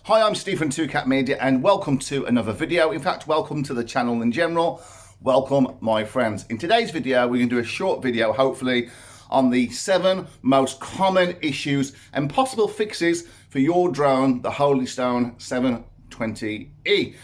Hi, I'm Steve from 2Cat Media and welcome to another video. In fact, welcome to the channel in general. Welcome, my friends. In today's video, we're going to do a short video, hopefully, on the 7 most common issues and possible fixes for your drone, the Holystone 720E.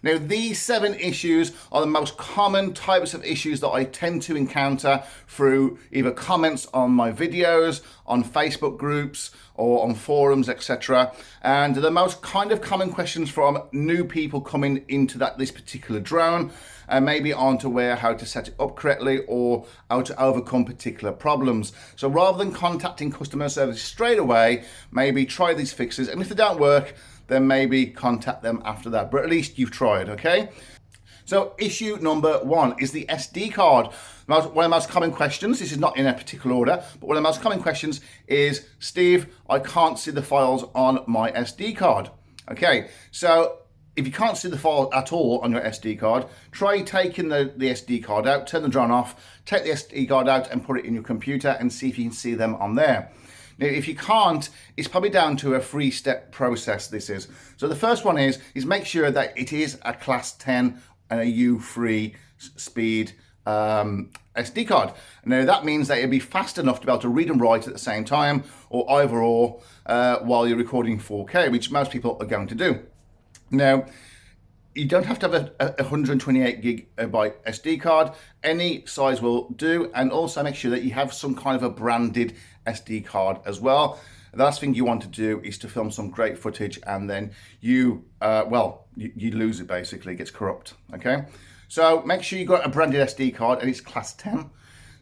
Now, these 7 issues are the most common types of issues that I tend to encounter through either comments on my videos, on Facebook groups, or on forums, etc. And the most kind of common questions from new people coming into this particular drone and maybe aren't aware how to set it up correctly or how to overcome particular problems. So rather than contacting customer service straight away, maybe try these fixes, and if they don't work, then maybe contact them after that, but at least you've tried, okay? So issue number 1 is the SD card. One of the most common questions, this is not in a particular order, but one of the most common questions is, Steve, I can't see the files on my SD card. Okay, so if you can't see the file at all on your SD card, try taking the SD card out, turn the drone off, take the SD card out and put it in your computer and see if you can see them on there. Now, if you can't, it's probably down to a 3-step process, this is. So the first one is make sure that it is a class 10 and a U3 speed SD card. Now, that means that it'll be fast enough to be able to read and write at the same time, or either or, while you're recording 4K, which most people are going to do. Now, you don't have to have a 128 gigabyte SD card. Any size will do, and also make sure that you have some kind of a branded SD card as well. The last thing you want to do is to film some great footage and then you lose it, basically, it gets corrupt, okay? So make sure you've got a branded SD card and it's class 10.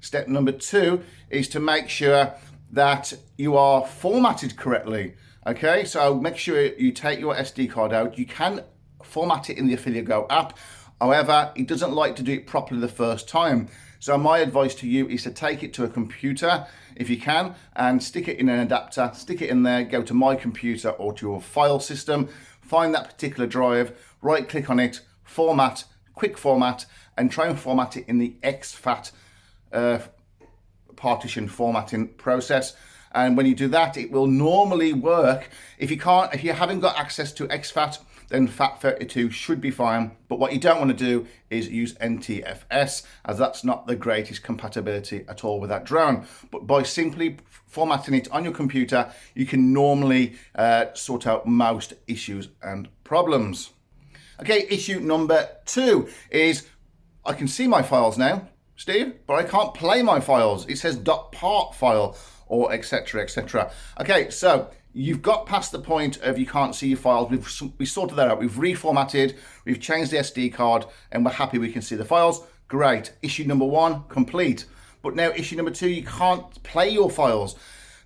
Step number 2 is to make sure that you are formatted correctly, okay? So make sure you take your SD card out. You can format it in the Affiliate Go app. However, it doesn't like to do it properly the first time. So my advice to you is to take it to a computer if you can and stick it in an adapter, stick it in there, go to My Computer or to your file system, find that particular drive, right click on it, format, quick format, and try and format it in the exFAT partition formatting process. And when you do that, it will normally work. If you haven't got access to exFAT, then FAT32 should be fine. But what you don't want to do is use NTFS, as that's not the greatest compatibility at all with that drone. But by simply formatting it on your computer, you can normally sort out most issues and problems. Okay, issue number 2 is, I can see my files now, Steve, but I can't play my files. It says .part file or etc, etc. Okay, so you've got past the point of you can't see your files. We sorted that out. We've reformatted, we've changed the SD card, and we're happy we can see the files. Great. Issue number 1 complete. But now issue number 2, you can't play your files.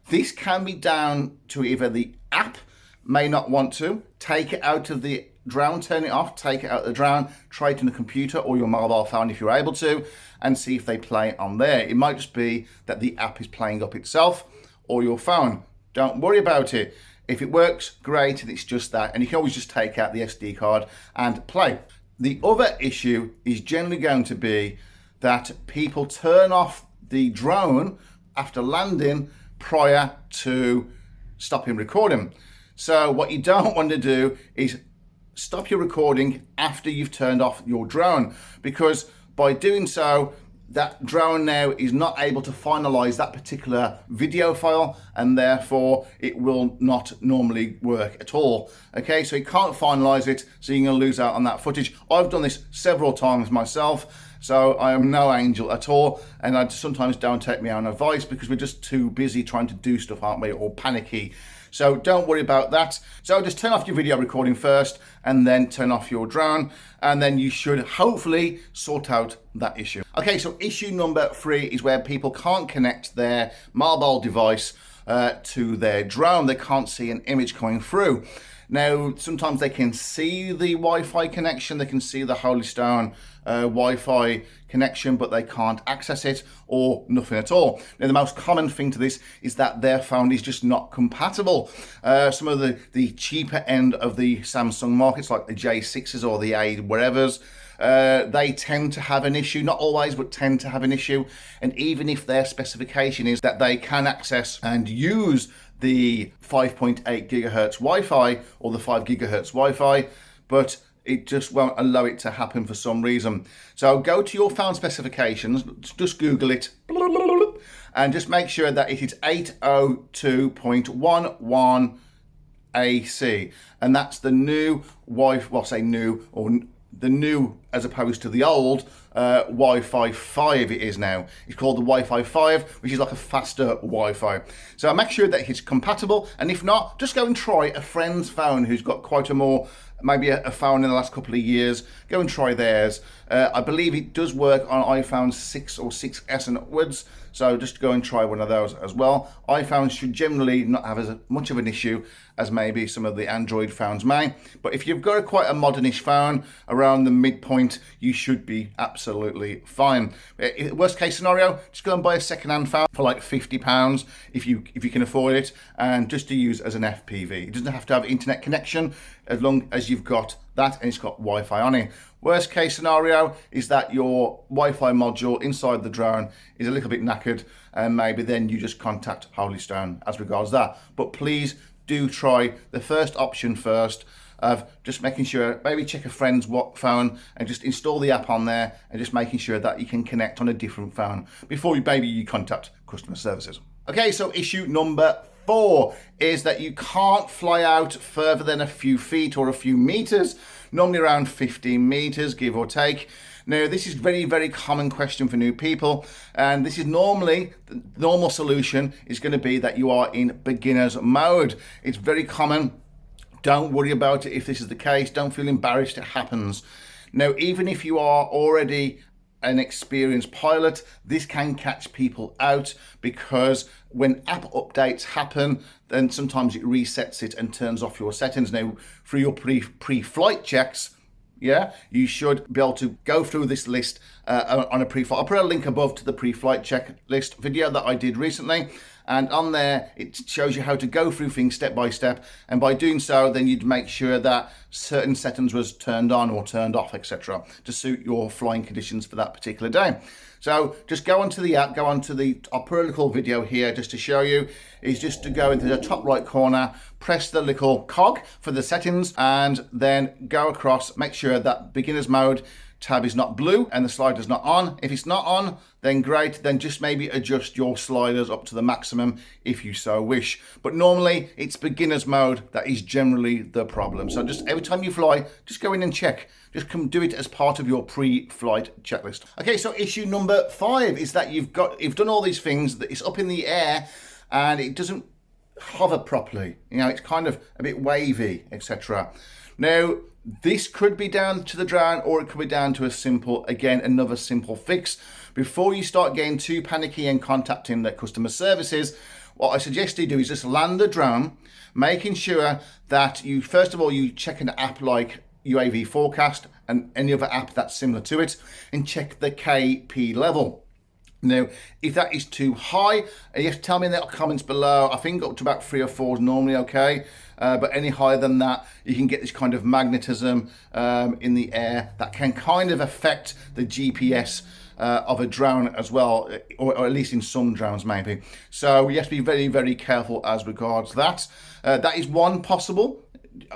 This can be down to either the app may not want to take it out of the drone, turn it off, take it out of the drone, try it on the computer or your mobile phone if you're able to, and see if they play on there. It might just be that the app is playing up itself or your phone. Don't worry about it. If it works, great, and it's just that. And you can always just take out the SD card and play. The other issue is generally going to be that people turn off the drone after landing prior to stopping recording. So what you don't want to do is stop your recording after you've turned off your drone, because by doing so, that drone now is not able to finalize that particular video file, and therefore it will not normally work at all. Okay, so you can't finalize it, so you're going to lose out on that footage. I've done this several times myself, so I am no angel at all, and I sometimes don't take my own advice because we're just too busy trying to do stuff, aren't we, or panicky. So don't worry about that. So just turn off your video recording first and then turn off your drone, and then you should hopefully sort out that issue. Okay, so issue number 3 is where people can't connect their mobile device to their drone. They can't see an image coming through. Now, sometimes they can see the Wi-Fi connection, they can see the Holystone Wi-Fi connection, but they can't access it or nothing at all. Now, the most common thing to this is that their phone is just not compatible. Some of the cheaper end of the Samsung markets, like the J6s or the A whatevers, they tend to have an issue, not always, but tend to have an issue. And even if their specification is that they can access and use the 5.8 gigahertz Wi-Fi or the 5 gigahertz Wi-Fi, but it just won't allow it to happen for some reason. So go to your phone specifications, just Google it, and just make sure that it is 802.11 AC, and that's the new Wi-Fi, well, say new, or the new as opposed to the old Wi-Fi 5 it is now. It's called the Wi-Fi 5, which is like a faster Wi-Fi. So make sure that it's compatible, and if not, just go and try a friend's phone who's got quite a more, maybe a phone in the last couple of years. Go and try theirs. I believe it does work on iPhone 6 or 6S and upwards, so just go and try one of those as well. iPhones should generally not have as much of an issue as maybe some of the Android phones may, but if you've got quite a modernish phone around the midpoint, you should be absolutely fine. Worst case scenario, just go and buy a second-hand phone for like £50 if you can afford it, and just to use as an FPV. It doesn't have to have internet connection as long as you've got that and it's got Wi-Fi on it. Worst case scenario is that your Wi-Fi module inside the drone is a little bit knackered, and maybe then you just contact Holystone as regards that. But please do try the first option first, of just making sure, maybe check a friend's phone and just install the app on there, and just making sure that you can connect on a different phone before you contact customer services. Okay, so issue number 4 is that you can't fly out further than a few feet or a few meters, normally around 15 meters, give or take. Now, this is very, very common question for new people, and this is normally, the normal solution is going to be that you are in beginner's mode. It's very common. Don't worry about it if this is the case. Don't feel embarrassed, it happens. Now, even if you are already an experienced pilot, this can catch people out, because when app updates happen, then sometimes it resets it and turns off your settings. Now, for your pre-flight checks, yeah, you should be able to go through this list on a pre-flight. I'll put a link above to the pre-flight checklist video that I did recently, and on there it shows you how to go through things step by step, and by doing so then you'd make sure that certain settings was turned on or turned off, etc., to suit your flying conditions for that particular day. So just go onto the app, I'll put a little video here just to show you, is just to go into the top right corner, press the little cog for the settings, and then go across, make sure that beginner's mode tab is not blue and the slider's not on. If it's not on, then great, then just maybe adjust your sliders up to the maximum if you so wish. But normally it's beginner's mode that is generally the problem. So just every time you fly, just go in and check. Just come do it as part of your pre-flight checklist. Okay, so issue number 5 is that you've done all these things, that it's up in the air and it doesn't hover properly. You know, it's kind of a bit wavy, etc. Now, this could be down to the drone, or it could be down to another simple fix. Before you start getting too panicky and contacting the customer services, what I suggest you do is just land the drone, making sure that you, first of all, you check an app like UAV Forecast and any other app that's similar to it, and check the KP level. Now, if that is too high, you have to tell me in the comments below. I think up to about 3 or 4 is normally okay, but any higher than that, you can get this kind of magnetism in the air that can kind of affect the GPS of a drone as well, or at least in some drones maybe. So you have to be very, very careful as regards that. That is one possible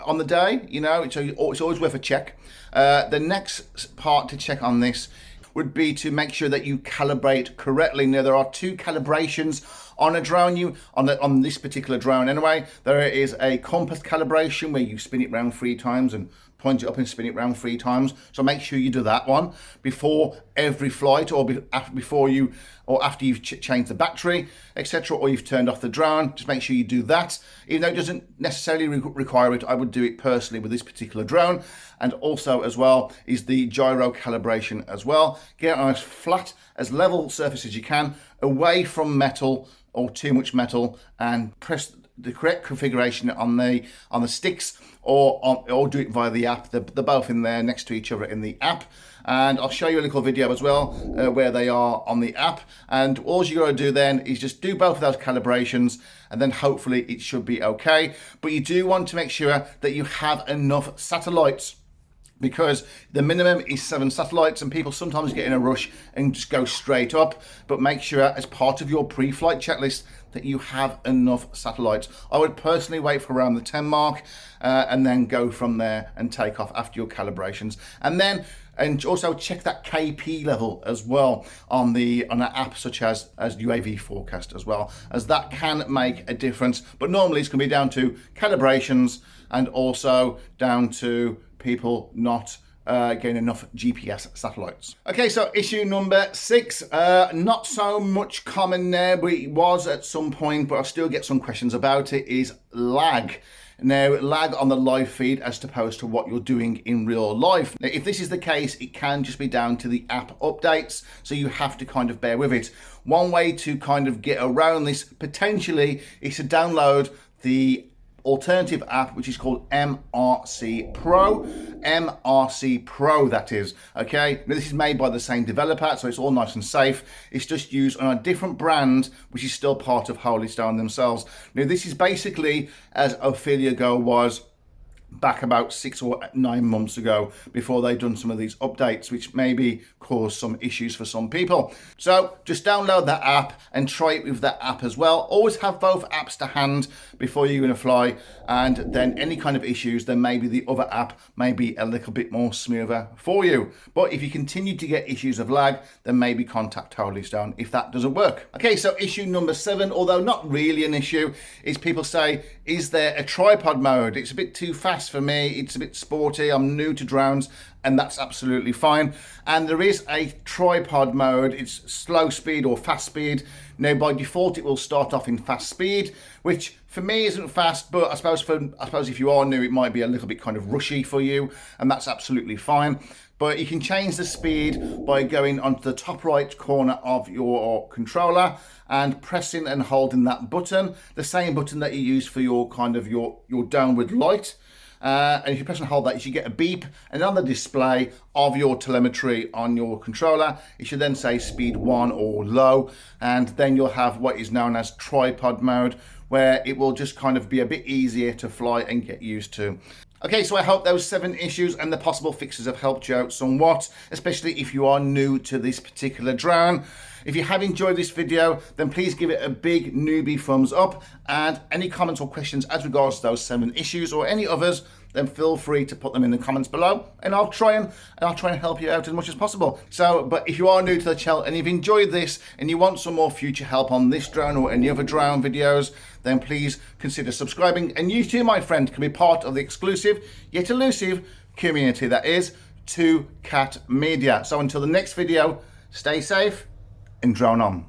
on the day, you know, it's always worth a check. The next part to check on this would be to make sure that you calibrate correctly. Now, there are 2 calibrations on a drone, on this particular drone anyway. There is a compass calibration where you spin it around 3 times and point it up and spin it around 3 times. So make sure you do that one before every flight, or after you've changed the battery, etc., or you've turned off the drone. Just make sure you do that. Even though it doesn't necessarily require it, I would do it personally with this particular drone. And also as well is the gyro calibration as well. Get on as flat, as level surface as you can, away from metal or too much metal, and press the correct configuration on the sticks, or do it via the app. They're both in there next to each other in the app, and I'll show you a little video as well where they are on the app. And all you got to do then is just do both of those calibrations, and then hopefully it should be okay. But you do want to make sure that you have enough satellites because the minimum is 7 satellites, and people sometimes get in a rush and just go straight up. But make sure as part of your pre-flight checklist that you have enough satellites. I would personally wait for around the 10 mark and then go from there and take off after your calibrations. And also check that KP level as well on an app such as UAV Forecast as well, as that can make a difference. But normally it's going to be down to calibrations and also down to people not getting enough GPS satellites. Okay, so issue number 6, not so much common there, but it was at some point, but I still get some questions about it, is lag. Now, lag on the live feed as opposed to what you're doing in real life. Now, if this is the case, it can just be down to the app updates, so you have to kind of bear with it. One way to kind of get around this potentially is to download the alternative app, which is called MRC Pro, that is. Okay, now this is made by the same developer, so it's all nice and safe. It's just used on a different brand, which is still part of Holystone themselves. Now this is basically as Ophelia Go was back about 6 or 9 months ago, before they'd done some of these updates, which maybe caused some issues for some people. So just download that app and try it with that app as well. Always have both apps to hand before you're going to fly, and then any kind of issues, then maybe the other app may be a little bit more smoother for you. But if you continue to get issues of lag, then maybe contact Holystone if that doesn't work. Okay, so issue number 7, although not really an issue, is people say, is there a tripod mode? It's a bit too fast for me, it's a bit sporty, I'm new to drones, and that's absolutely fine. And there is a tripod mode. It's slow speed or fast speed. Now by default it will start off in fast speed, which for me isn't fast, but I suppose if you are new, it might be a little bit kind of rushy for you, and that's absolutely fine. But you can change the speed by going onto the top right corner of your controller and pressing and holding that button, the same button that you use for your kind of your downward light. And if you press and hold that, you should get a beep, and on the display of your telemetry on your controller, it should then say speed 1 or low, and then you'll have what is known as tripod mode, where it will just kind of be a bit easier to fly and get used to. Okay, so I hope those 7 issues and the possible fixes have helped you out somewhat, especially if you are new to this particular drone. If you have enjoyed this video, then please give it a big newbie thumbs up, and any comments or questions as regards to those 7 issues or any others, then feel free to put them in the comments below, and I'll try and help you out as much as possible. So, but if you are new to the channel and you've enjoyed this and you want some more future help on this drone or any other drone videos, then please consider subscribing, and you too, my friend, can be part of the exclusive yet elusive community that is 2Cat Media. So until the next video, stay safe and drone on.